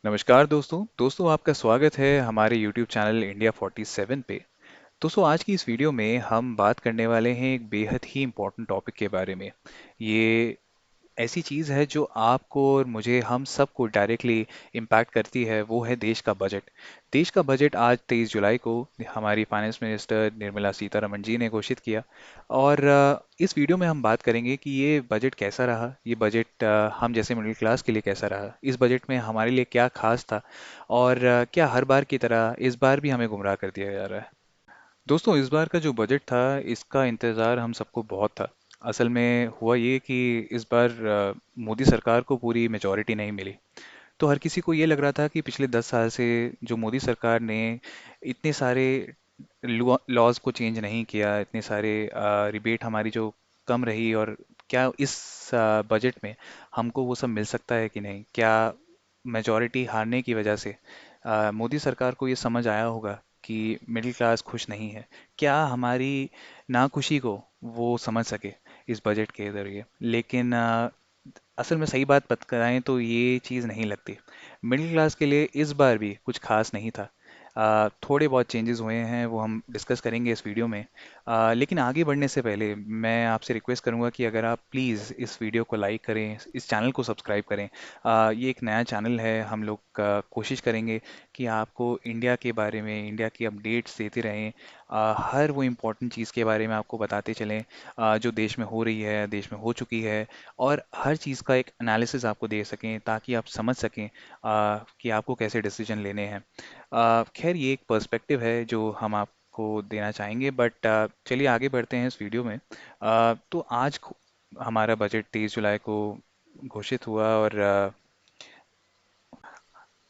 नमस्कार दोस्तों दोस्तों आपका स्वागत है हमारे YouTube चैनल इंडिया 47 पे। दोस्तों आज की इस वीडियो में हम बात करने वाले हैं एक बेहद ही इम्पोर्टेंट टॉपिक के बारे में। ये ऐसी चीज़ है जो आपको और मुझे हम सबको डायरेक्टली इम्पैक्ट करती है, वो है देश का बजट। देश का बजट आज 23 जुलाई को हमारी फाइनेंस मिनिस्टर निर्मला सीतारमण जी ने घोषित किया। और इस वीडियो में हम बात करेंगे कि ये बजट कैसा रहा, ये बजट हम जैसे मिडिल क्लास के लिए कैसा रहा, इस बजट में हमारे लिए क्या खास था, और क्या हर बार की तरह इस बार भी हमें गुमराह कर दिया जा रहा है। दोस्तों इस बार का जो बजट था इसका इंतज़ार हम सबको बहुत था। असल में हुआ ये कि इस बार मोदी सरकार को पूरी मेजॉरिटी नहीं मिली। तो हर किसी को ये लग रहा था कि पिछले 10 साल से जो मोदी सरकार ने इतने सारे लॉज को चेंज नहीं किया, इतने सारे रिबेट हमारी जो कम रही, और क्या इस बजट में हमको वो सब मिल सकता है कि नहीं, क्या मेजॉरिटी हारने की वजह से मोदी सरकार को ये समझ आया होगा कि मिडिल क्लास खुश नहीं है, क्या हमारी नाखुशी को वो समझ सके इस बजट के जरिए। लेकिन असल में सही बात बताएं तो ये चीज़ नहीं लगती। मिडिल क्लास के लिए इस बार भी कुछ खास नहीं था। थोड़े बहुत चेंजेस हुए हैं, वो हम डिस्कस करेंगे इस वीडियो में। लेकिन आगे बढ़ने से पहले मैं आपसे रिक्वेस्ट करूंगा कि अगर आप प्लीज़ इस वीडियो को लाइक करें, इस चैनल को सब्सक्राइब करें। ये एक नया चैनल है, हम लोग कोशिश करेंगे कि आपको इंडिया के बारे में, इंडिया की अपडेट्स देते रहें। हर वो इम्पोर्टेंट चीज़ के बारे में आपको बताते चलें, जो देश में हो रही है, देश में हो चुकी है, और हर चीज़ का एक एनालिसिस आपको दे सकें ताकि आप समझ सकें कि आपको कैसे डिसीजन लेने हैं। खैर ये एक पर्सपेक्टिव है जो हम आपको देना चाहेंगे, बट चलिए आगे बढ़ते हैं इस वीडियो में। तो आज हमारा बजट 23 जुलाई को घोषित हुआ, और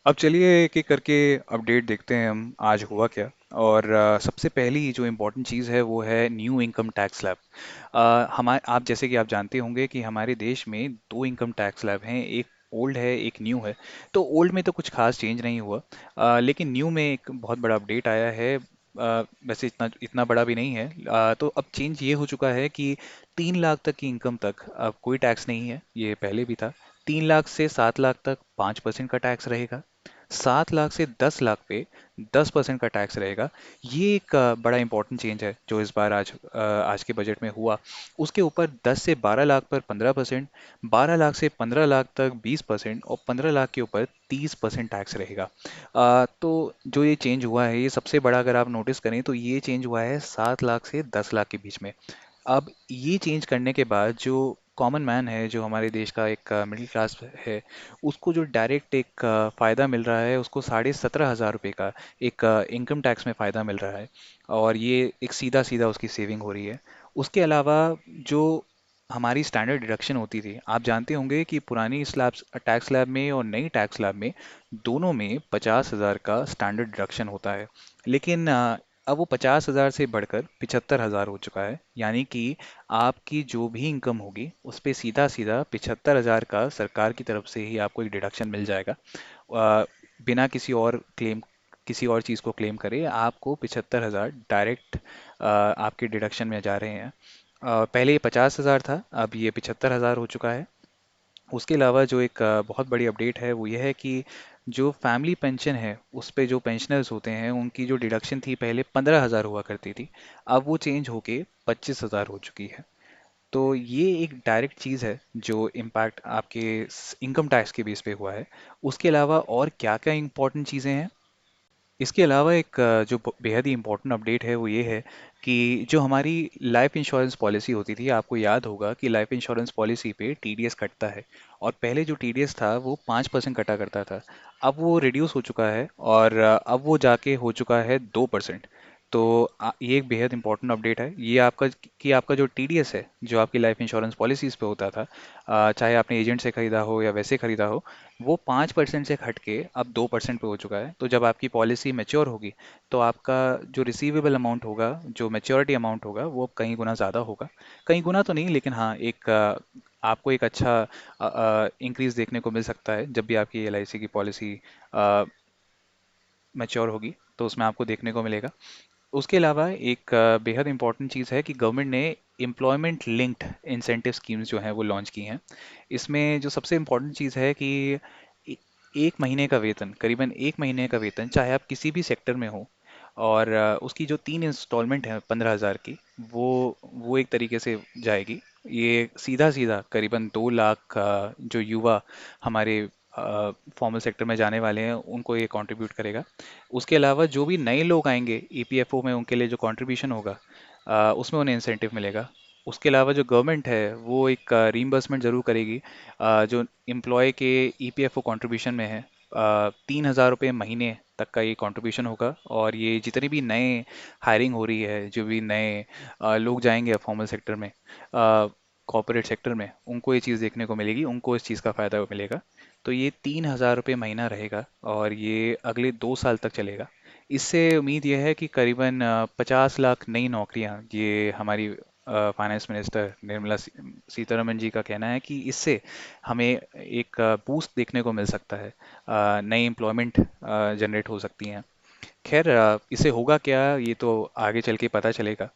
अब चलिए एक एक करके अपडेट देखते हैं हम आज हुआ क्या। और सबसे पहली जो इम्पोर्टेंट चीज़ है वो है न्यू इनकम टैक्स स्लैब। हमारे आप जैसे कि आप जानते होंगे कि हमारे देश में दो इनकम टैक्स स्लैब हैं, एक ओल्ड है एक न्यू है। तो ओल्ड में तो कुछ खास चेंज नहीं हुआ, लेकिन न्यू में एक बहुत बड़ा अपडेट आया है। वैसे इतना इतना बड़ा भी नहीं है। तो अब चेंज ये हो चुका है कि 3 लाख तक की इनकम तक अब कोई टैक्स नहीं है, ये पहले भी था। 3 लाख से 7 लाख तक 5% का टैक्स रहेगा। 7 लाख से 10 लाख पे 10% का टैक्स रहेगा। ये एक बड़ा इंपॉर्टेंट चेंज है जो इस बार आज के बजट में हुआ। उसके ऊपर 10 से 12 लाख पर 15%, 12 लाख से 15 लाख तक 20%, और 15 लाख के ऊपर 30% टैक्स रहेगा। तो जो ये चेंज हुआ है, ये सबसे बड़ा अगर आप नोटिस करें तो ये चेंज हुआ है 7 लाख से 10 लाख के बीच में। अब ये चेंज करने के बाद जो कॉमन मैन है, जो हमारे देश का एक मिडिल क्लास है, उसको जो डायरेक्ट एक फ़ायदा मिल रहा है, उसको 17,500 रुपये का एक इनकम टैक्स में फ़ायदा मिल रहा है। और ये एक सीधा सीधा उसकी सेविंग हो रही है। उसके अलावा जो हमारी स्टैंडर्ड डिडक्शन होती थी, आप जानते होंगे कि पुरानी स्लैब टैक्स स्लैब में और नई टैक्स स्लैब में दोनों में 50,000 का स्टैंडर्ड डिडक्शन होता है। लेकिन अब वो 50,000 से बढ़कर 75,000 हो चुका है, यानी कि आपकी जो भी इनकम होगी उस पे सीधा सीधा 75,000 का सरकार की तरफ से ही आपको एक डिडक्शन मिल जाएगा। अ, बिना किसी और चीज़ को क्लेम करे आपको 75,000 डायरेक्ट आपके डिडक्शन में जा रहे हैं। पहले ये 50,000 था, अब ये 75,000 हो चुका है। उसके अलावा जो एक बहुत बड़ी अपडेट है वो ये है कि जो फैमिली पेंशन है उस पे जो पेंशनर्स होते हैं उनकी जो डिडक्शन थी पहले 15,000 हुआ करती थी, अब वो चेंज होके 25,000 हो चुकी है। तो ये एक डायरेक्ट चीज़ है जो इम्पैक्ट आपके इनकम टैक्स के बेस पे हुआ है। उसके अलावा और क्या क्या इंपॉर्टेंट चीज़ें हैं, इसके अलावा एक जो बेहद ही इम्पोर्टेंट अपडेट है वो ये है कि जो हमारी लाइफ इंश्योरेंस पॉलिसी होती थी, आपको याद होगा कि लाइफ इंश्योरेंस पॉलिसी पे टीडीएस कटता है। और पहले जो टीडीएस था वो 5% कटा करता था, अब वो रिड्यूस हो चुका है, और अब वो जाके हो चुका है 2%। तो ये एक बेहद इंपॉर्टेंट अपडेट है। ये आपका कि आपका जो टीडीएस है जो आपकी लाइफ इंश्योरेंस पॉलिसीज़ पे होता था, चाहे आपने एजेंट से ख़रीदा हो या वैसे ख़रीदा हो, वो 5% से हट के अब 2% पे हो चुका है। तो जब आपकी पॉलिसी मैच्योर होगी तो आपका जो रिसीवेबल अमाउंट होगा, जो मैच्योरिटी अमाउंट होगा, वो अब कहीं गुना ज़्यादा होगा। कहीं गुना तो नहीं, लेकिन हाँ एक आपको एक अच्छा इंक्रीज देखने को मिल सकता है जब भी आपकी एलआईसी की पॉलिसी मैच्योर होगी, तो उसमें आपको देखने को मिलेगा। उसके अलावा एक बेहद इंपॉर्टेंट चीज़ है कि गवर्नमेंट ने एम्प्लॉयमेंट लिंक्ड इंसेंटिव स्कीम्स जो हैं वो लॉन्च की हैं। इसमें जो सबसे इम्पोर्टेंट चीज़ है कि एक महीने का वेतन, करीबन एक महीने का वेतन, चाहे आप किसी भी सेक्टर में हो, और उसकी जो 3 इंस्टॉलमेंट है 15,000 की, वो एक तरीके से जाएगी। ये सीधा सीधा करीबन 2 लाख जो युवा हमारे फॉर्मल सेक्टर में जाने वाले हैं उनको ये कंट्रीब्यूट करेगा। उसके अलावा जो भी नए लोग आएंगे ईपीएफओ में, उनके लिए जो कंट्रीब्यूशन होगा उसमें उन्हें इंसेंटिव मिलेगा। उसके अलावा जो गवर्नमेंट है वो एक रीइंबर्समेंट जरूर करेगी जो एम्प्लॉय के ईपीएफओ कंट्रीब्यूशन में है। 3,000 रुपये महीने तक का ये कंट्रीब्यूशन होगा, और ये जितने भी नए हायरिंग हो रही है, जो भी नए लोग जाएंगे फॉर्मल सेक्टर में, कॉर्पोरेट सेक्टर में, उनको ये चीज़ देखने को मिलेगी, उनको इस चीज़ का फ़ायदा मिलेगा। तो ये 3,000 रुपये महीना रहेगा, और ये अगले 2 साल तक चलेगा। इससे उम्मीद यह है कि करीबन 50 लाख नई नौकरियां, ये हमारी फाइनेंस मिनिस्टर निर्मला सीतारमन जी का कहना है कि इससे हमें एक बूस्ट देखने को मिल सकता है, नई एम्प्लॉयमेंट जनरेट हो सकती हैं। खैर, इससे होगा क्या ये तो आगे चल के पता चलेगा।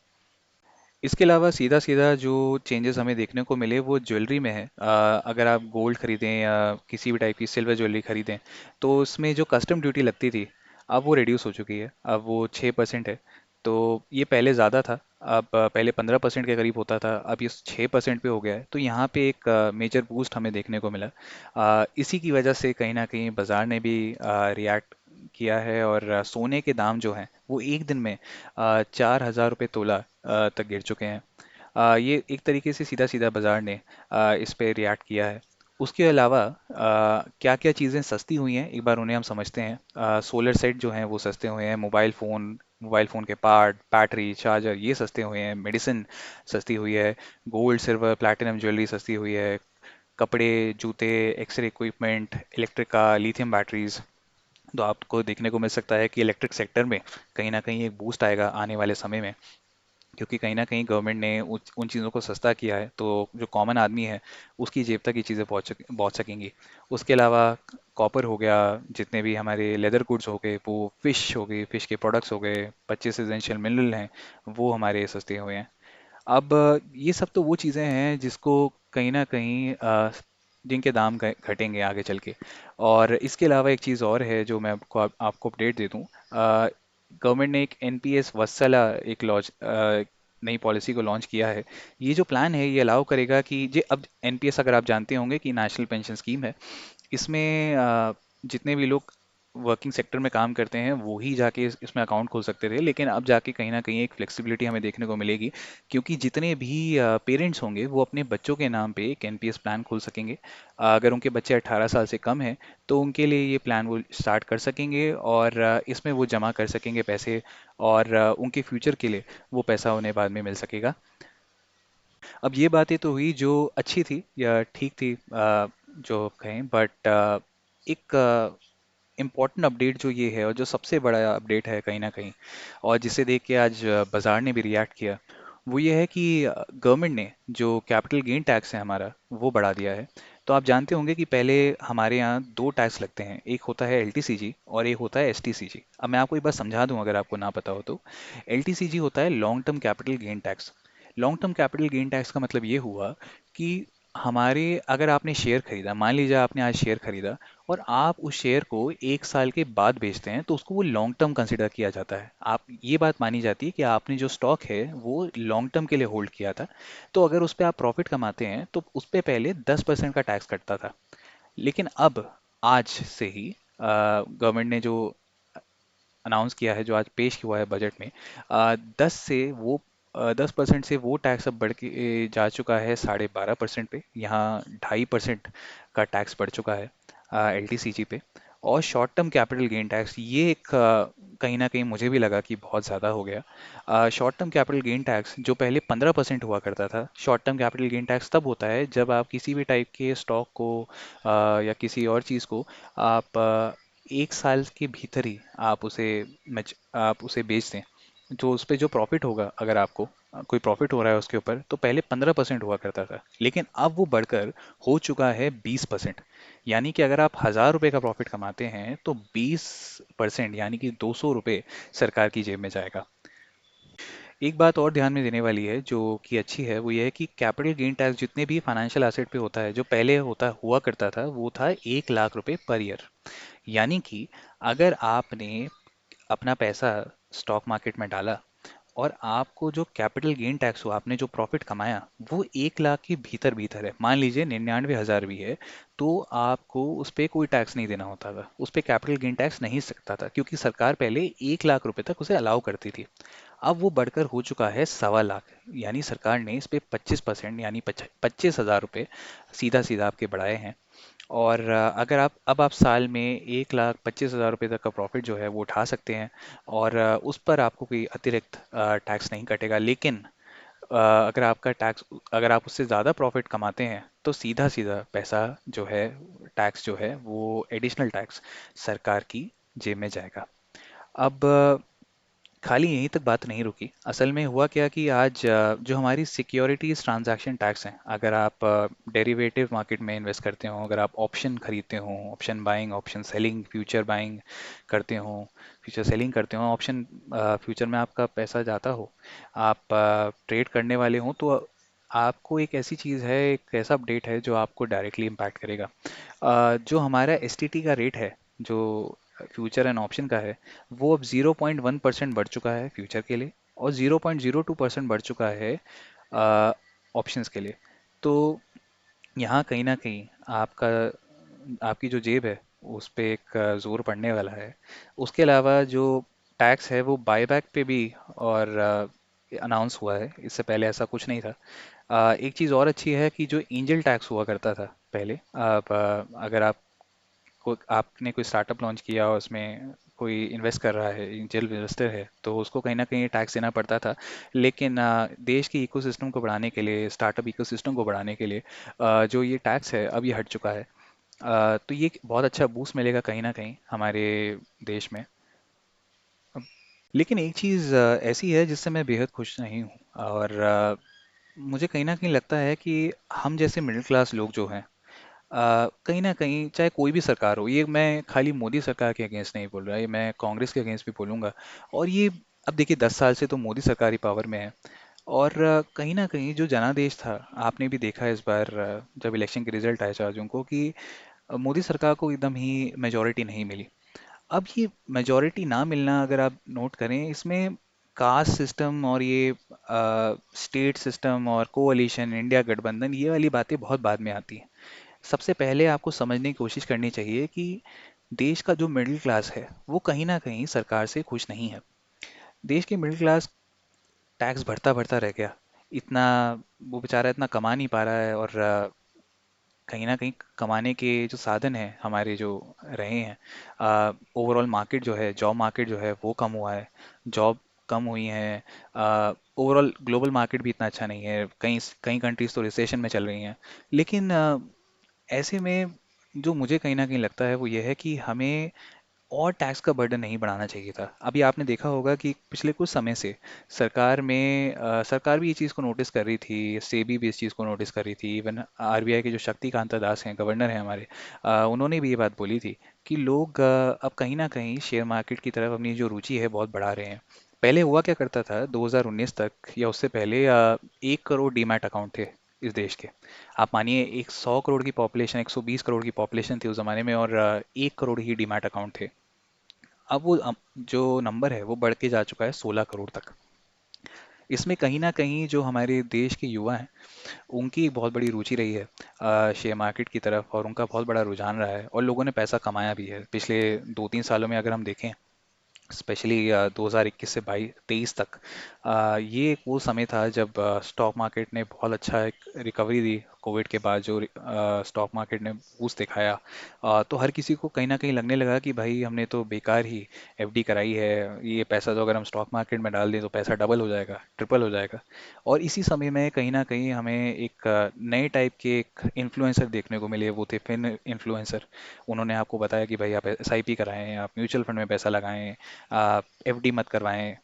इसके अलावा सीधा सीधा जो चेंजेस हमें देखने को मिले वो ज्वेलरी में है। अगर आप गोल्ड खरीदें या किसी भी टाइप की सिल्वर ज्वेलरी खरीदें, तो उसमें जो कस्टम ड्यूटी लगती थी, अब वो रिड्यूस हो चुकी है, अब वो 6% है। तो ये पहले ज़्यादा था, अब पहले 15% के करीब होता था, अब ये 6% पे हो गया है। तो यहाँ पे एक मेजर बूस्ट हमें देखने को मिला। इसी की वजह से कहीं ना कहीं बाजार ने भी रिएक्ट किया है, और सोने के दाम जो हैं वो एक दिन में 4,000 रुपये तोला तक गिर चुके हैं। ये एक तरीके से सीधा सीधा बाजार ने इस पे रिएक्ट किया है। उसके अलावा क्या क्या चीज़ें सस्ती हुई हैं, एक बार उन्हें हम समझते हैं। सोलर सेट जो हैं वो सस्ते हुए हैं, मोबाइल फ़ोन के पार्ट, बैटरी, चार्जर, ये सस्ते हुए हैं, मेडिसिन सस्ती हुई है, गोल्ड सिल्वर प्लैटिनम ज्वेलरी सस्ती हुई है, कपड़े, जूते, एक्सरे इक्विपमेंट, इलेक्ट्रिक का लिथियम बैटरीज। तो आपको देखने को मिल सकता है कि इलेक्ट्रिक सेक्टर में कहीं ना कहीं एक बूस्ट आएगा आने वाले समय में, क्योंकि कहीं ना कहीं गवर्नमेंट ने उन चीज़ों को सस्ता किया है, तो जो कॉमन आदमी है उसकी जेब तक ये चीज़ें पहुंच सकेंगी। उसके अलावा कॉपर हो गया, जितने भी हमारे लेदर गुड्स हो गए, वो फिश हो गई, फिश के प्रोडक्ट्स हो गए, 25 एसेंशियल मिनरल हैं, वो हमारे सस्ते हुए हैं। अब ये सब तो वो चीज़ें हैं जिसको कहीं ना कहीं जिनके दाम घटेंगे आगे चल के। और इसके अलावा एक चीज़ और है जो मैं आपको अपडेट दे दूँ। गवर्नमेंट ने एक एनपीएस वत्सला एक नई पॉलिसी को लॉन्च किया है। ये जो प्लान है ये अलाउ करेगा कि जे अब एनपीएस, अगर आप जानते होंगे कि नेशनल पेंशन स्कीम है, इसमें जितने भी लोग वर्किंग सेक्टर में काम करते हैं वो ही जाके इसमें अकाउंट खोल सकते थे, लेकिन अब जाके कहीं ना कहीं एक फ्लेक्सिबिलिटी हमें देखने को मिलेगी, क्योंकि जितने भी पेरेंट्स होंगे वो अपने बच्चों के नाम पे एक एनपीएस प्लान खोल सकेंगे। अगर उनके बच्चे 18 साल से कम हैं तो उनके लिए ये प्लान वो स्टार्ट कर सकेंगे, और इसमें वो जमा कर सकेंगे पैसे, और उनके फ्यूचर के लिए वो पैसा उन्हें बाद में मिल सकेगा। अब ये बातें तो हुई जो अच्छी थी या ठीक थी, जो कहें, बट एक इम्पॉर्टेंट अपडेट जो ये है, और जो सबसे बड़ा अपडेट है कहीं ना कहीं, और जिसे देख के आज बाजार ने भी रिएक्ट किया, वो ये है कि गवर्नमेंट ने जो कैपिटल गेन टैक्स है हमारा वो बढ़ा दिया है। तो आप जानते होंगे कि पहले हमारे यहाँ दो टैक्स लगते हैं, एक होता है एलटीसीजी और एक होता है एसटीसीजी। अब मैं आपको एक बार समझा दूं अगर आपको ना पता हो तो। एलटीसीजी होता है long term capital gain tax. Long term capital gain tax का मतलब ये हुआ कि हमारे, अगर आपने शेयर खरीदा, मान लीजिए आपने आज शेयर खरीदा, और आप उस शेयर को 1 साल के बाद बेचते हैं, तो उसको वो लॉन्ग टर्म कंसिडर किया जाता है। आप, ये बात मानी जाती है कि आपने जो स्टॉक है वो लॉन्ग टर्म के लिए होल्ड किया था। तो अगर उस पर आप प्रॉफिट कमाते हैं तो उस पर पहले 10% का टैक्स कटता था। लेकिन अब, आज से ही गवर्नमेंट ने जो अनाउंस किया है, जो आज पेश हुआ है बजट में, 10% से वो टैक्स अब बढ़ के जा चुका है 12.5% पे। यहाँ 2.5% का टैक्स बढ़ चुका है एलटीसीजी पे। और short term capital gain tax, ये एक कहीं ना कहीं मुझे भी लगा कि बहुत ज़्यादा हो गया। Short term capital gain tax जो पहले 15% हुआ करता था, short term capital gain tax तब होता है जब आप किसी भी टाइप के स्टॉक को या किसी और चीज़ को आप 1 साल के भीतर ही आप उसे बेच दें। तो उस पे जो प्रॉफिट होगा, अगर आपको कोई प्रॉफिट हो रहा है उसके ऊपर, तो पहले 15% हुआ करता था, लेकिन अब वो बढ़कर हो चुका है 20%। यानी कि अगर आप 1,000 रुपये का प्रॉफिट कमाते हैं तो 20% यानी कि 200 रुपये सरकार की जेब में जाएगा। एक बात और ध्यान में देने वाली है जो कि अच्छी है, वो ये है कि कैपिटल गेन टैक्स जितने भी फाइनेंशियल एसेट पे होता है, जो पहले होता हुआ करता था, वो था 1 लाख रुपए पर ईयर। यानी कि अगर आपने अपना पैसा स्टॉक मार्केट में डाला और आपको जो कैपिटल गेन टैक्स हुआ, आपने जो प्रॉफिट कमाया, वो 1 लाख के भीतर भीतर है, मान लीजिए 99,000 भी है, तो आपको उस पर कोई टैक्स नहीं देना होता था, उस पर कैपिटल गेन टैक्स नहीं सकता था, क्योंकि सरकार पहले 1 लाख रुपए तक उसे अलाउ करती थी। अब वो बढ़कर हो चुका है 1.25 लाख। यानी सरकार ने इस पे 25% यानी 25,000 रुपये सीधा सीधा आपके बढ़ाए हैं। और अगर आप साल में 1,25,000 रुपये तक का प्रॉफिट जो है वो उठा सकते हैं, और उस पर आपको कोई अतिरिक्त टैक्स नहीं कटेगा। लेकिन अगर आप उससे ज़्यादा प्रॉफिट कमाते हैं, तो सीधा सीधा पैसा जो है, टैक्स जो है वो एडिशनल टैक्स सरकार की जेब में जाएगा। अब खाली यहीं तक बात नहीं रुकी। असल में हुआ क्या कि आज जो हमारी सिक्योरिटीज ट्रांजैक्शन टैक्स हैं, अगर आप डेरिवेटिव मार्केट में इन्वेस्ट करते हो, अगर आप ऑप्शन खरीदते हो, option buying, option selling, future buying करते हो, फ्यूचर सेलिंग करते हो, ऑप्शन फ्यूचर में आपका पैसा जाता हो, आप ट्रेड करने वाले हो, तो आपको एक ऐसी चीज़ है, एक ऐसा अपडेट है जो आपको डायरेक्टली इम्पैक्ट करेगा। जो हमारा एसटीटी का रेट है, जो फ्यूचर एंड ऑप्शन का है, वो अब 0.1% बढ़ चुका है फ्यूचर के लिए, और 0.02% बढ़ चुका है ऑप्शंस के लिए। तो यहाँ कहीं ना कहीं आपका आपकी जो जेब है उस पे एक जोर पड़ने वाला है। उसके अलावा जो टैक्स है वो बायबैक पे भी और अनाउंस हुआ है, इससे पहले ऐसा कुछ नहीं था। एक चीज़ और अच्छी है कि जो एंजल टैक्स हुआ करता था पहले, आप अगर आपने कोई स्टार्टअप लॉन्च किया और उसमें कोई इन्वेस्ट कर रहा है, एंजल इन्वेस्टर है, तो उसको कहीं ना कहीं टैक्स देना पड़ता था। लेकिन देश के इकोसिस्टम को बढ़ाने के लिए, स्टार्टअप इकोसिस्टम को बढ़ाने के लिए जो ये टैक्स है अब ये हट चुका है। तो ये एक बहुत अच्छा बूस्ट मिलेगा कहीं ना कहीं हमारे देश में। लेकिन एक चीज़ ऐसी है जिससे मैं बेहद खुश नहीं हूँ, और मुझे कहीं ना कहीं लगता है कि हम जैसे मिडिल क्लास लोग जो हैं, कहीं ना कहीं चाहे कोई भी सरकार हो, ये मैं खाली मोदी सरकार के अगेंस्ट नहीं बोल रहा, ये मैं कांग्रेस के अगेंस्ट भी बोलूंगा। और ये अब देखिए 10 साल से तो मोदी सरकार ही पावर में है, और कहीं ना कहीं जो जनादेश था, आपने भी देखा इस बार जब इलेक्शन के रिजल्ट आए 4 जून को, कि मोदी सरकार को एकदम ही मेजोरिटी नहीं मिली। अब ये मेजोरिटी ना मिलना, अगर आप नोट करें, इसमें कास्ट सिस्टम और ये स्टेट सिस्टम और कोalition इंडिया गठबंधन, ये वाली बातें बहुत बाद में आती हैं। सबसे पहले आपको समझने की कोशिश करनी चाहिए कि देश का जो मिडिल क्लास है वो कहीं ना कहीं सरकार से खुश नहीं है। देश के मिडिल क्लास टैक्स भरता भरता रह गया, इतना वो बेचारा इतना कमा नहीं पा रहा है, और कहीं ना कहीं कमाने के जो साधन हैं हमारे जो रहे हैं, ओवरऑल मार्केट जो है, जॉब मार्केट जो है वो कम हुआ है, जॉब कम हुई हैं। ओवरऑल ग्लोबल मार्केट भी इतना अच्छा नहीं है, कई कई कंट्रीज तो रिसेशन में चल रही हैं। लेकिन ऐसे में जो मुझे कहीं ना कहीं लगता है वो ये है कि हमें और टैक्स का बर्डन नहीं बढ़ाना चाहिए था। अभी आपने देखा होगा कि पिछले कुछ समय से सरकार भी ये चीज़ को नोटिस कर रही थी, सेबी भी इस चीज़ को नोटिस कर रही थी, इवन आरबीआई के जो शक्तिकांता दास हैं, गवर्नर हैं हमारे, उन्होंने भी ये बात बोली थी कि लोग अब कहीं ना कहीं शेयर मार्केट की तरफ अपनी जो रुचि है बहुत बढ़ा रहे हैं। पहले हुआ क्या करता था, 2019 तक या उससे पहले 1 करोड़ डीमैट अकाउंट थे इस देश के। आप मानिए, एक 100 करोड़ की पॉपुलेशन, 120 करोड़ की पॉपुलेशन थी उस ज़माने में, और 1 करोड़ ही डीमैट अकाउंट थे। अब वो जो नंबर है वो बढ़ के जा चुका है 16 करोड़ तक। इसमें कहीं ना कहीं जो हमारे देश के युवा हैं, उनकी एक बहुत बड़ी रुचि रही है शेयर मार्केट की तरफ, और उनका बहुत बड़ा रुझान रहा है, और लोगों ने पैसा कमाया भी है पिछले 2-3 सालों में। अगर हम देखें, स्पेशली 2021 से 22-23 तक, ये एक वो समय था जब स्टॉक मार्केट ने बहुत अच्छा एक रिकवरी दी। कोविड के बाद जो स्टॉक मार्केट ने बूस्ट दिखाया, तो हर किसी को कहीं ना कहीं लगने लगा कि भाई हमने तो बेकार ही एफडी कराई है, ये पैसा तो अगर हम स्टॉक मार्केट में डाल दें तो पैसा डबल हो जाएगा, ट्रिपल हो जाएगा। और इसी समय में कहीं ना कहीं हमें एक नए टाइप के एक इन्फ्लुएंसर देखने को मिले, वो थे फिन इन्फ्लुएंसर। उन्होंने आपको बताया कि भाई आप एसआईपी कराएं, आप म्यूचुअल फंड में पैसा लगाएं, आप एफडी मत करवाएं।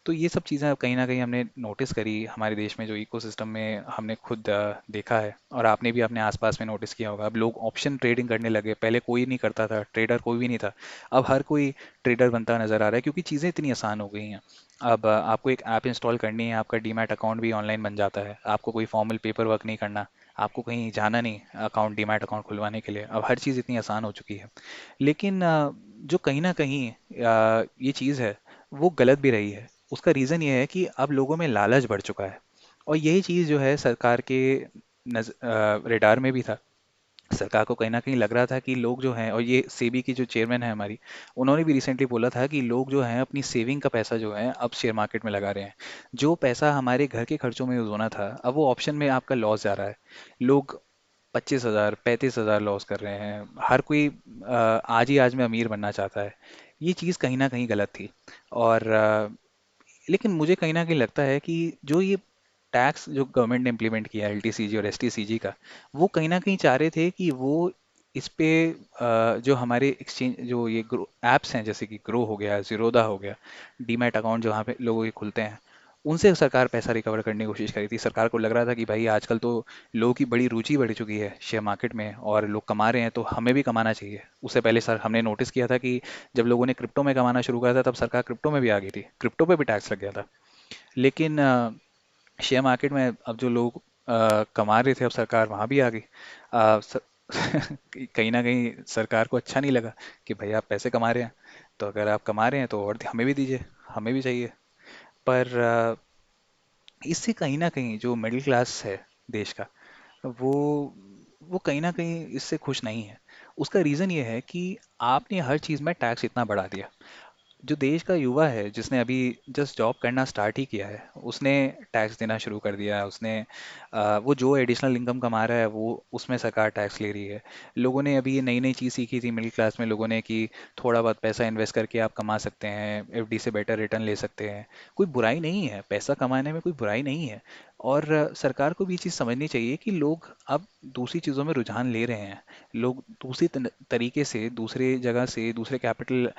तो ये सब चीज़ें कहीं ना कहीं हमने नोटिस करी हमारे देश में, जो इकोसिस्टम में हमने खुद देखा है, और आपने भी अपने आसपास में नोटिस किया होगा। अब लोग ऑप्शन ट्रेडिंग करने लगे, पहले कोई नहीं करता था, ट्रेडर कोई भी नहीं था। अब हर कोई ट्रेडर बनता नजर आ रहा है, क्योंकि चीज़ें इतनी आसान हो गई हैं। अब आपको एक ऐप इंस्टॉल करनी है, आपका डीमैट अकाउंट भी ऑनलाइन बन जाता है, आपको कोई फॉर्मल पेपर वर्क नहीं करना, आपको कहीं जाना नहीं अकाउंट डीमैट अकाउंट खुलवाने के लिए। अब हर चीज़ इतनी आसान हो चुकी है। लेकिन जो कहीं ना कहीं ये चीज़ है, वो गलत भी रही है। उसका रीज़न ये है कि अब लोगों में लालच बढ़ चुका है, और यही चीज़ जो है सरकार के रेडार में भी था। सरकार को कहीं ना कहीं लग रहा था कि लोग जो हैं, और ये सेबी की जो चेयरमैन है हमारी, उन्होंने भी रिसेंटली बोला था कि लोग जो हैं अपनी सेविंग का पैसा जो है अब शेयर मार्केट में लगा रहे हैं। जो पैसा हमारे घर के खर्चों में यूज होना था, अब वो ऑप्शन में आपका लॉस जा रहा है। लोग 25,000 35,000 लॉस कर रहे हैं। हर कोई आज ही आज में अमीर बनना चाहता है। ये चीज़ कहीं ना कहीं गलत थी। और लेकिन मुझे कहीं न कहीं लगता है कि जो ये टैक्स जो गवर्नमेंट ने इम्प्लीमेंट किया है एलटीसीजी और एसटीसीजी का, वो कहीं न कहीं चाह रहे थे कि वो इस पे जो हमारे एक्सचेंज जो ये ग्रो ऐप्स हैं, जैसे कि ग्रो हो गया, ज़ीरोधा हो गया, डीमैट अकाउंट जहाँ पे लोगों के खुलते हैं, उनसे सरकार पैसा रिकवर करने की कोशिश करी थी। सरकार को लग रहा था कि भाई आजकल तो लोगों की बड़ी रुचि बढ़ चुकी है शेयर मार्केट में, और लोग कमा रहे हैं, तो हमें भी कमाना चाहिए। उससे पहले सर हमने नोटिस किया था कि जब लोगों ने क्रिप्टो में कमाना शुरू करा था, तब सरकार क्रिप्टो में भी आ गई थी, क्रिप्टो पे भी टैक्स लग गया था। लेकिन शेयर मार्केट में अब जो लोग कमा रहे थे, अब सरकार वहाँ भी आ गई। अ, स- कहीं ना कहीं सरकार को अच्छा नहीं लगा कि भाई आप पैसे कमा रहे हैं, तो अगर आप कमा रहे हैं तो और हमें भी दीजिए, हमें भी चाहिए। पर इससे कहीं ना कहीं जो मिडिल क्लास है देश का, वो वो कहीं ना कहीं इससे खुश नहीं है। उसका रीज़न ये है कि आपने हर चीज़ में टैक्स इतना बढ़ा दिया। जो देश का युवा है, जिसने अभी जस्ट जॉब करना स्टार्ट ही किया है, उसने टैक्स देना शुरू कर दिया। उसने वो जो एडिशनल इनकम कमा रहा है, वो उसमें सरकार टैक्स ले रही है। लोगों ने अभी ये नई नई चीज़ सीखी थी मिडिल क्लास में लोगों ने, कि थोड़ा बहुत पैसा इन्वेस्ट करके आप कमा सकते हैं, एफडी से बेटर रिटर्न ले सकते हैं। कोई बुराई नहीं है, पैसा कमाने में कोई बुराई नहीं है। और सरकार को भी ये चीज़ समझनी चाहिए कि लोग अब दूसरी चीज़ों में रुझान ले रहे हैं। लोग दूसरी तरीके से, दूसरे जगह से, दूसरे कैपिटल,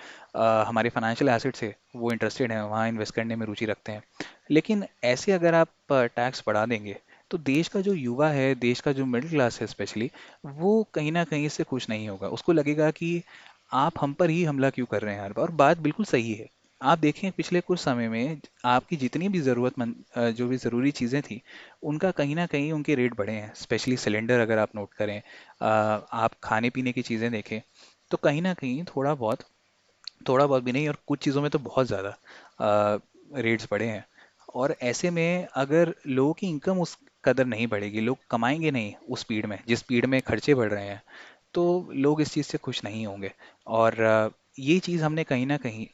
हमारे फाइनेंशियल एसेट से वो इंटरेस्टेड हैं, वहाँ इन्वेस्ट करने में रुचि रखते हैं। लेकिन ऐसे अगर आप टैक्स बढ़ा देंगे, तो देश का जो युवा है, देश का जो मिडिल क्लास है स्पेशली, वो कहीं ना कहीं इससे खुश नहीं होगा। उसको लगेगा कि आप हम पर ही हमला क्यों कर रहे हैं हर बार। और बात बिल्कुल सही है। आप देखें पिछले कुछ समय में आपकी जितनी भी ज़रूरतमंद जो भी ज़रूरी चीज़ें थी, उनका कहीं ना कहीं उनके रेट बढ़े हैं। स्पेशली सिलेंडर अगर आप नोट करें, आप खाने पीने की चीज़ें देखें, तो कहीं ना कहीं थोड़ा बहुत भी नहीं, और कुछ चीज़ों में तो बहुत ज़्यादा रेट्स बढ़े हैं। और ऐसे में अगर लोगों की इनकम उस कदर नहीं बढ़ेगी, लोग कमाएंगे नहीं उस स्पीड में जिस स्पीड में खर्चे बढ़ रहे हैं, तो लोग इस चीज़ से खुश नहीं होंगे। और ये चीज़ हमने कहीं ना कहीं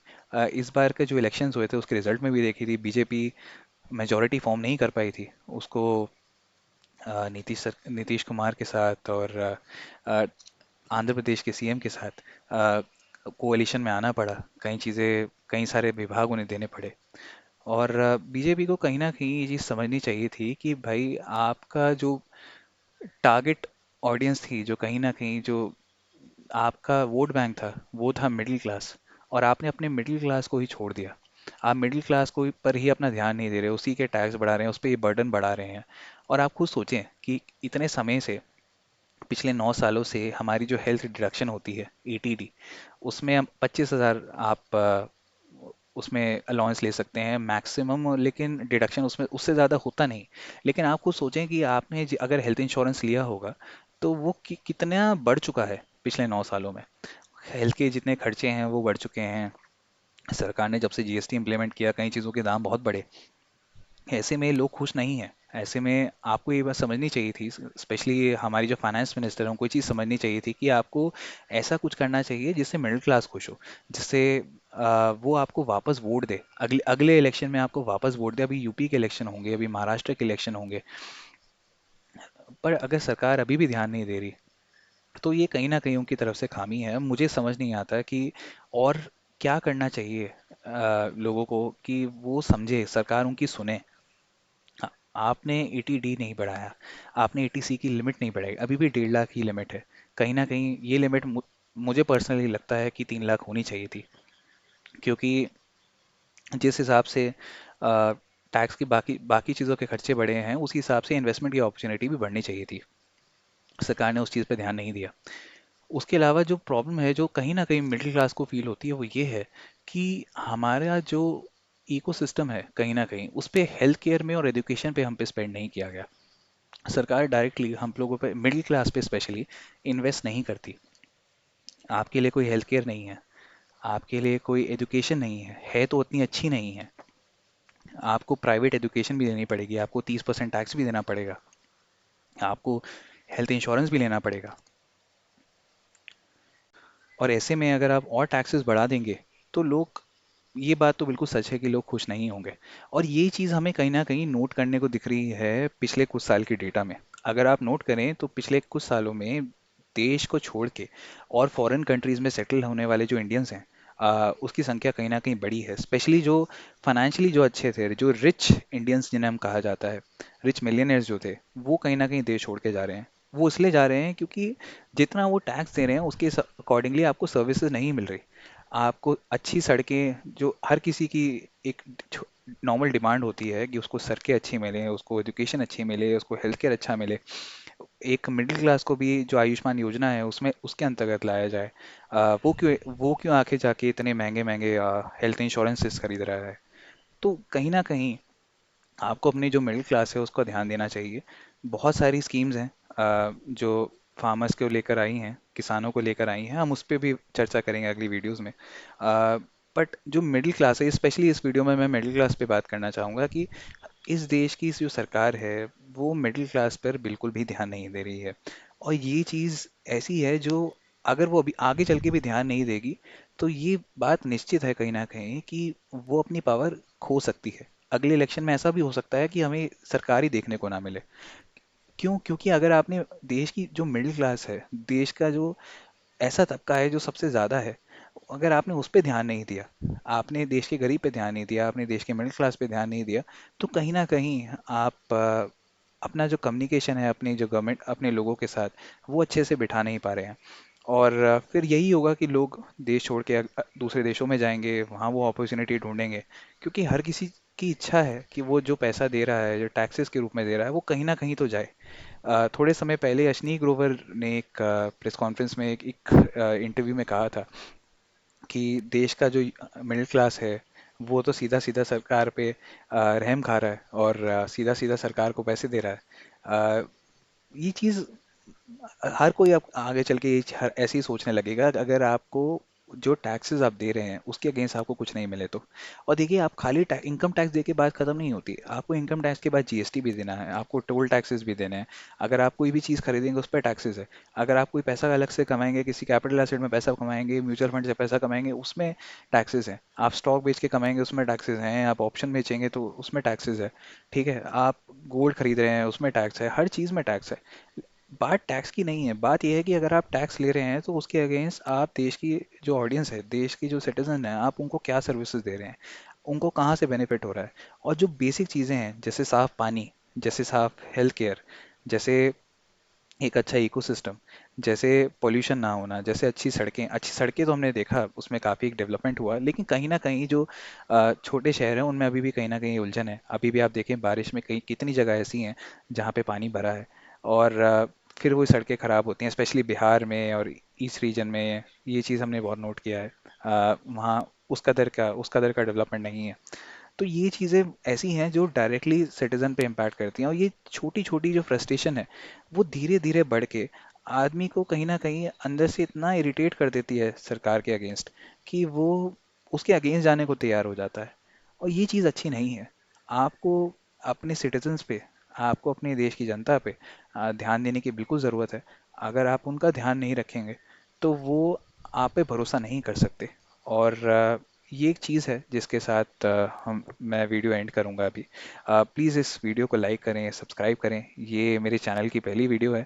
इस बार के जो इलेक्शंस हुए थे उसके रिजल्ट में भी देखी थी। बीजेपी मेजोरिटी फॉर्म नहीं कर पाई थी, उसको नीतीश कुमार के साथ और अ, आंध्र प्रदेश के सीएम के साथ कोalition में आना पड़ा। कई चीज़ें, कई सारे विभाग उन्हें देने पड़े। और बीजेपी को कहीं ना कहीं ये चीज़ समझनी चाहिए थी कि भाई आपका जो टारगेट ऑडियंस थी, जो कहीं ना कहीं जो आपका वोट बैंक था, वो था मिडिल क्लास। और आपने अपने मिडिल क्लास को ही छोड़ दिया। आप मिडिल क्लास को पर ही अपना ध्यान नहीं दे रहे, उसी के टैक्स बढ़ा रहे हैं, उस पर ये बर्डन बढ़ा रहे हैं। और आप खुद सोचें कि इतने समय से, पिछले 9 सालों से हमारी जो हेल्थ डिडक्शन होती है, एटीडी, उसमें हम 25,000 आप उसमें अलाउंस ले सकते हैं मैक्सिमम, लेकिन डिडक्शन उसमें उससे ज़्यादा होता नहीं। लेकिन आप खुद सोचें कि आपने अगर हेल्थ इंश्योरेंस लिया होगा, तो वो कितना बढ़ चुका है पिछले 9 सालों में। हेल्थ के जितने खर्चे हैं वो बढ़ चुके हैं। सरकार ने जब से जीएसटी इम्प्लीमेंट किया, कई चीज़ों के दाम बहुत बढ़े। ऐसे में लोग खुश नहीं हैं। ऐसे में आपको ये बात समझनी चाहिए थी, स्पेशली हमारी जो फाइनेंस मिनिस्टर है, उनको ये चीज़ समझनी चाहिए थी कि आपको ऐसा कुछ करना चाहिए जिससे मिडिल क्लास खुश हो, जिससे वो आपको वापस वोट दे, अगले अगले इलेक्शन में आपको वापस वोट दे। अभी यूपी के इलेक्शन होंगे, अभी महाराष्ट्र के इलेक्शन होंगे, पर अगर सरकार अभी भी ध्यान नहीं दे रही, तो ये कहीं ना कहीं उनकी तरफ से खामी है। मुझे समझ नहीं आता कि और क्या करना चाहिए लोगों को कि वो समझे, सरकार उनकी सुने। आ- आपने एटीडी नहीं बढ़ाया, आपने एटीसी की लिमिट नहीं बढ़ाई, अभी भी 1.5 लाख की लिमिट है। कहीं ना कहीं ये लिमिट मुझे पर्सनली लगता है कि 3 लाख होनी चाहिए थी। क्योंकि जिस हिसाब से टैक्स की बाकी बाकी चीज़ों के खर्चे बढ़े हैं, उसी हिसाब से इन्वेस्टमेंट की अपॉर्चुनिटी भी बढ़नी चाहिए थी। सरकार ने उस चीज़ पे ध्यान नहीं दिया। उसके अलावा जो प्रॉब्लम है, जो कहीं ना कहीं मिडिल क्लास को फील होती है, वो ये है कि हमारा जो इकोसिस्टम है, कहीं ना कहीं उस पे हेल्थ केयर में और एजुकेशन पे हम पे स्पेंड नहीं किया गया। सरकार डायरेक्टली हम लोगों पे, मिडिल क्लास पे स्पेशली, इन्वेस्ट नहीं करती। आपके लिए कोई हेल्थ केयर नहीं है, आपके लिए कोई एजुकेशन नहीं है तो उतनी अच्छी नहीं है। आपको प्राइवेट एजुकेशन भी देनी पड़ेगी, आपको 30% टैक्स भी देना पड़ेगा, आपको हेल्थ इंश्योरेंस भी लेना पड़ेगा। और ऐसे में अगर आप और टैक्सेस बढ़ा देंगे तो लोग, ये बात तो बिल्कुल सच है कि लोग खुश नहीं होंगे। और ये चीज़ हमें कहीं ना कहीं नोट करने को दिख रही है पिछले कुछ साल की डेटा में। अगर आप नोट करें तो पिछले कुछ सालों में देश को छोड़ के और फॉरेन कंट्रीज में सेटल होने वाले जो इंडियंस हैं, उसकी संख्या कहीं ना कहीं बढ़ी है। स्पेशली जो फाइनेंशियली जो अच्छे थे, जो रिच इंडियंस जिन्हें हम कहा जाता है, रिच मिलियनर्स जो थे, वो कहीं ना कहीं देश छोड़ के जा रहे हैं। वो इसलिए जा रहे हैं क्योंकि जितना वो टैक्स दे रहे हैं उसके अकॉर्डिंगली आपको सर्विसेज नहीं मिल रही। आपको अच्छी सड़कें, जो हर किसी की एक नॉर्मल डिमांड होती है कि उसको सड़कें अच्छी मिले, उसको एजुकेशन अच्छी मिले, उसको हेल्थ केयर अच्छा मिले, एक मिडिल क्लास को भी जो आयुष्मान योजना है उसमें उसके अंतर्गत लाया जाए। वो क्यों आके जाके इतने महंगे महंगे हेल्थ इंश्योरेंसेस खरीद रहा है। तो कहीं ना कहीं आपको अपनी जो मिडिल क्लास है उसको ध्यान देना चाहिए। बहुत सारी स्कीम्स हैं जो फार्मर्स को लेकर आई हैं, किसानों को लेकर आई हैं, हम उस पर भी चर्चा करेंगे अगली वीडियोस में। बट जो मिडिल क्लास है, स्पेशली इस वीडियो में मैं मिडिल क्लास पे बात करना चाहूँगा कि इस देश की जो सरकार है वो मिडिल क्लास पर बिल्कुल भी ध्यान नहीं दे रही है। और ये चीज़ ऐसी है जो, अगर वो अभी आगे चल के भी ध्यान नहीं देगी, तो ये बात निश्चित है कहीं ना कहीं कि वो अपनी पावर खो सकती है। अगले इलेक्शन में ऐसा भी हो सकता है कि हमें सरकार ही देखने को ना मिले। क्यों? क्योंकि अगर आपने देश की जो मिडिल क्लास है, देश का जो ऐसा तबका है जो सबसे ज़्यादा है, अगर आपने उस पे ध्यान नहीं दिया, आपने देश के गरीब पे ध्यान नहीं दिया, आपने देश के मिडिल क्लास पे ध्यान नहीं दिया, तो कहीं ना कहीं आप अपना जो कम्युनिकेशन है अपनी जो गवर्नमेंट अपने लोगों के साथ, वो अच्छे से बिठा नहीं पा रहे हैं। और फिर यही होगा कि लोग देश छोड़ के दूसरे देशों में जाएंगे, वहाँ वो अपॉर्चुनिटी ढूंढेंगे। क्योंकि हर किसी की इच्छा है कि वो जो पैसा दे रहा है, जो टैक्सेस के रूप में दे रहा है, वो कहीं ना कहीं तो जाए। थोड़े समय पहले अश्नी ग्रोवर ने एक प्रेस कॉन्फ्रेंस में एक इंटरव्यू में कहा था कि देश का जो मिडिल क्लास है वो तो सीधा सीधा सरकार पे रहम खा रहा है और सीधा सीधा सरकार को पैसे दे रहा है। ये चीज़ हर कोई अब आगे चल के ऐसे ही सोचने लगेगा कि अगर आपको जो टैक्सेस आप दे रहे हैं उसके अगेंस्ट आपको कुछ नहीं मिले तो। और देखिए, आप खाली इनकम टैक्स दे के बात खत्म नहीं होती, आपको इनकम टैक्स के बाद जीएसटी भी देना है, आपको टोल टैक्सेस भी देने हैं। अगर आप कोई भी चीज़ खरीदेंगे उस पर टैक्सेस है। अगर आप कोई पैसा अलग से कमाएंगे, किसी कैपिटल एसेट में पैसा कमाएंगे, म्यूचुअल फंड से पैसा कमाएंगे, उसमें टैक्सेस हैं। आप स्टॉक बेच के कमाएंगे उसमें टैक्सेस हैं, आप ऑप्शन बेचेंगे तो उसमें टैक्सेस है। ठीक है, आप गोल्ड खरीद रहे हैं उसमें टैक्स है, हर चीज़ में टैक्स है। बात टैक्स की नहीं है, बात यह है कि अगर आप टैक्स ले रहे हैं तो उसके अगेंस्ट आप देश की जो ऑडियंस है, देश की जो सिटीजन है, आप उनको क्या सर्विसेज दे रहे हैं, उनको कहाँ से बेनिफिट हो रहा है। और जो बेसिक चीज़ें हैं, जैसे साफ पानी, जैसे साफ हेल्थ केयर, जैसे एक अच्छा इकोसिस्टम, जैसे पोल्यूशन ना होना, जैसे अच्छी सड़कें तो हमने देखा उसमें काफ़ी डेवलपमेंट हुआ, लेकिन कहीं ना कहीं जो छोटे शहर हैं उनमें अभी भी कहीं ना कहीं उलझन है। अभी भी आप देखें बारिश में कहीं कितनी जगह ऐसी हैं जहाँ पे पानी भरा है, और फिर वो सड़कें ख़राब होती हैं, स्पेशली बिहार में और ईस्ट रीजन में। ये चीज़ हमने बहुत नोट किया है। वहाँ उस कदर का डेवलपमेंट नहीं है। तो ये चीज़ें ऐसी हैं जो डायरेक्टली सिटीजन पे इम्पैक्ट करती हैं, और ये छोटी छोटी जो फ्रस्ट्रेशन है वो धीरे धीरे बढ़ के आदमी को कहीं ना कहीं अंदर से इतना इरिटेट कर देती है सरकार के अगेंस्ट कि वो उसके अगेंस्ट जाने को तैयार हो जाता है। और ये चीज़ अच्छी नहीं है। आपको अपने सिटीजन्स पे, आपको अपने देश की जनता पे ध्यान देने की बिल्कुल ज़रूरत है। अगर आप उनका ध्यान नहीं रखेंगे तो वो आप पे भरोसा नहीं कर सकते। और ये एक चीज़ है जिसके साथ मैं वीडियो एंड करूँगा अभी। प्लीज़ इस वीडियो को लाइक करें, सब्सक्राइब करें। ये मेरे चैनल की पहली वीडियो है,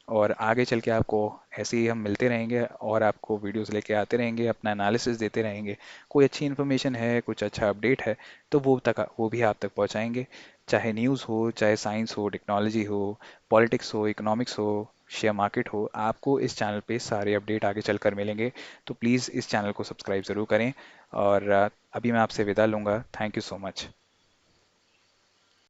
और आगे चल के आपको ऐसे ही हम मिलते रहेंगे और आपको वीडियोस लेके आते रहेंगे, अपना एनालिसिस देते रहेंगे। कोई अच्छी इन्फॉर्मेशन है, कुछ अच्छा अपडेट है, तो वो भी आप तक पहुँचाएंगे। चाहे न्यूज़ हो, चाहे साइंस हो, टेक्नोलॉजी हो, पॉलिटिक्स हो, इकोनॉमिक्स हो, शेयर मार्केट हो, आपको इस चैनल पे सारे अपडेट आगे चलकर मिलेंगे। तो प्लीज़ इस चैनल को सब्सक्राइब ज़रूर करें। और अभी मैं आपसे विदा लूँगा। Thank you so much.